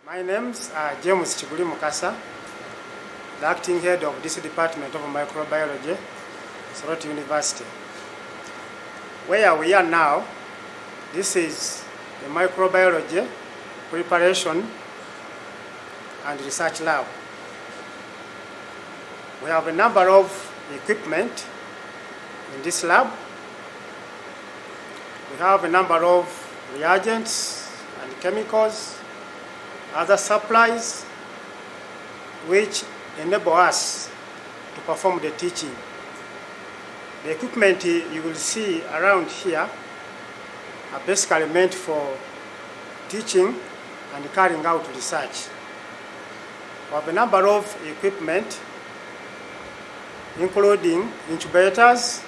My name's James Chiguli Mukasa, the acting head of this department of microbiology, Soroti University. Where we are now, this is the microbiology preparation and research lab. We have a number of equipment in this lab. We have a number of reagents and chemicals, other supplies, which enable us to perform the teaching. The equipment you will see around here are basically meant for teaching and carrying out research. We have a number of equipment, including incubators,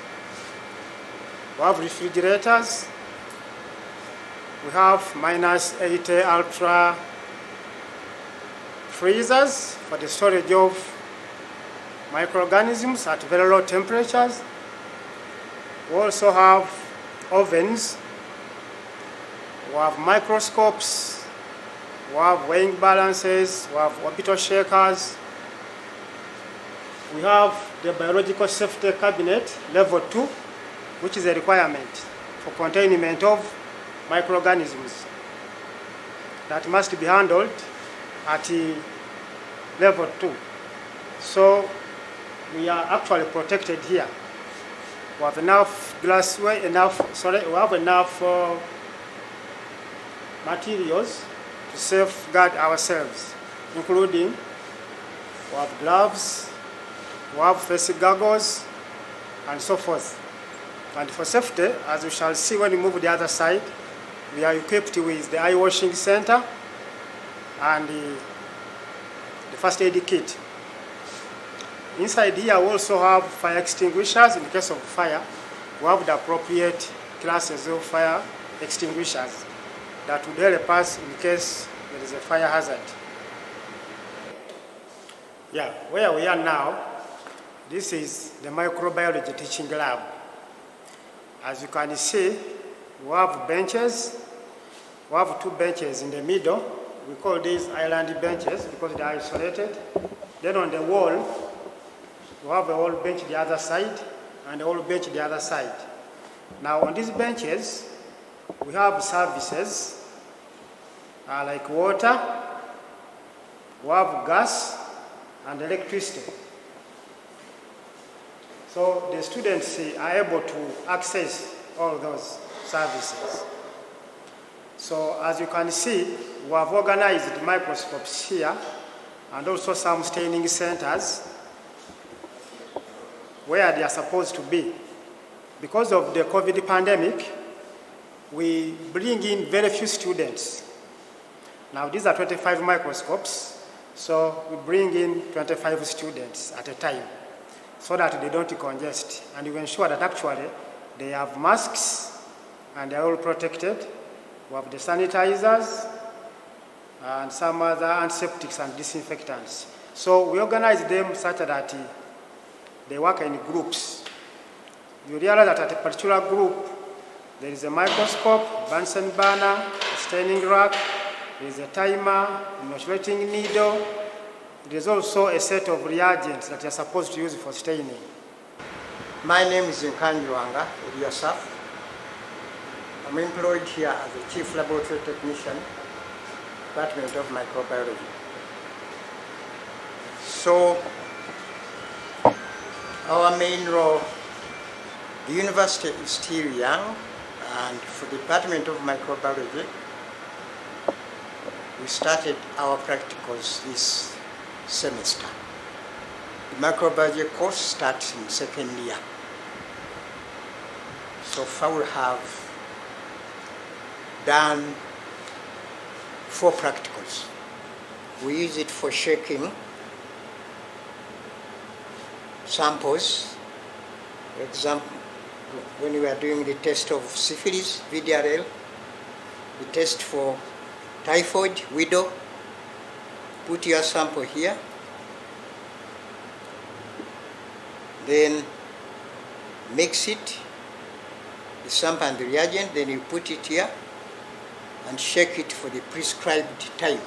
we have refrigerators, we have -80 ultra freezers for the storage of microorganisms at very low temperatures. We also have ovens, we have microscopes, we have weighing balances, we have orbital shakers. We have the biological safety cabinet level 2, which is a requirement for containment of microorganisms that must be handled at level 2. So we are actually protected here. We have enough glassware, we have enough materials to safeguard ourselves, including we have gloves, we have face goggles, and so forth. And for safety, as we shall see when we move to the other side, we are equipped with the eye washing center and the first aid kit. Inside here we also have fire extinguishers. In case of fire, we have the appropriate classes of fire extinguishers that would help us in case there is a fire hazard. Yeah, where we are now, this is the microbiology teaching lab. As you can see, we have benches. We have 2 benches in the middle. We call these island benches because they are isolated. Then on the wall, we have a whole bench the other side and a whole bench the other side. Now on these benches, we have services like water, we have gas and electricity. So the students are able to access all those services. So as you can see, we have organized microscopes here and also some staining centers where they are supposed to be. Because of the COVID pandemic, we bring in very few students. Now these are 25 microscopes, so we bring in 25 students at a time so that they don't congest, and we ensure that actually they have masks and they are all protected. We have the sanitizers and some other antiseptics and disinfectants. So we organize them such that they work in groups. You realize that at a particular group, there is a microscope, Bunsen burner, a staining rack, there is a timer, a inoculating needle. There is also a set of reagents that you are supposed to use for staining. My name is Nkanjuanga Eliasaf. I'm employed here as the Chief Laboratory Technician, Department of Microbiology. So, our main role, the university is still young, and for the Department of Microbiology, we started our practicals this semester. The microbiology course starts in 2nd year. So far we have done 4 practicals. We use it for shaking samples. For example, when we are doing the test of syphilis, VDRL, we test for typhoid, widow. Put your sample here. Then mix it, the sample and the reagent, then you put it here and shake it for the prescribed time.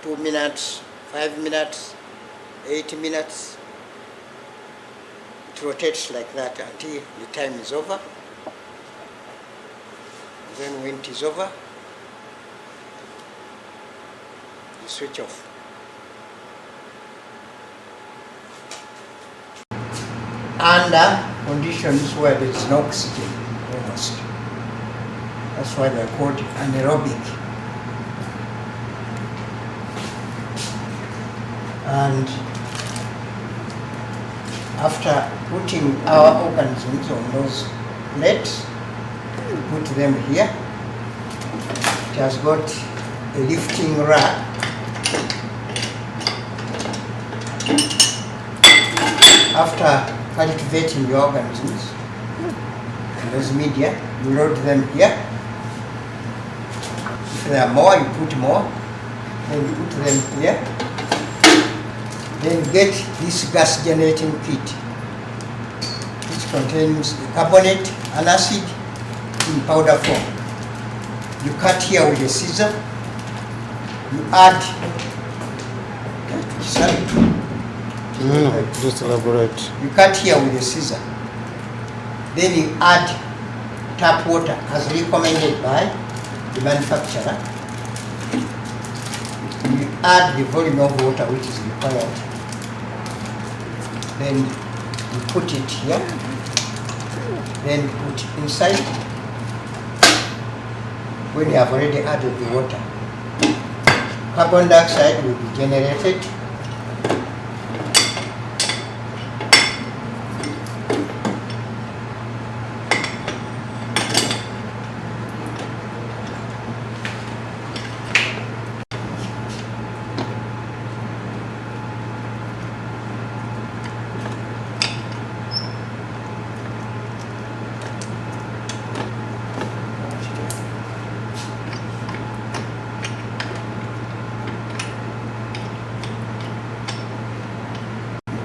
2 minutes, 5 minutes, 8 minutes. It rotates like that until the time is over. Then when it is over, you switch off. Under conditions where there is no oxygen, almost. That's why they're called anaerobic. And after putting our organisms on those plates, we put them here. It has got a lifting rack. After cultivating the organisms and those media, you load them here. If there are more, you put more. Then you put them here. Then get this gas generating kit, which contains a carbonate and acid in powder form. You cut here with a scissor. You add, Just elaborate. You cut here with a scissor. Then you add tap water as recommended by the manufacturer. You add the volume of water which is required. Then you put it here. Then put it inside. When you have already added the water, carbon dioxide will be generated.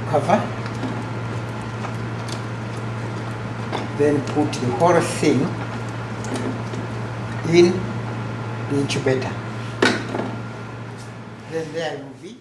Cover, then put the whole thing in the incubator. Then there you will be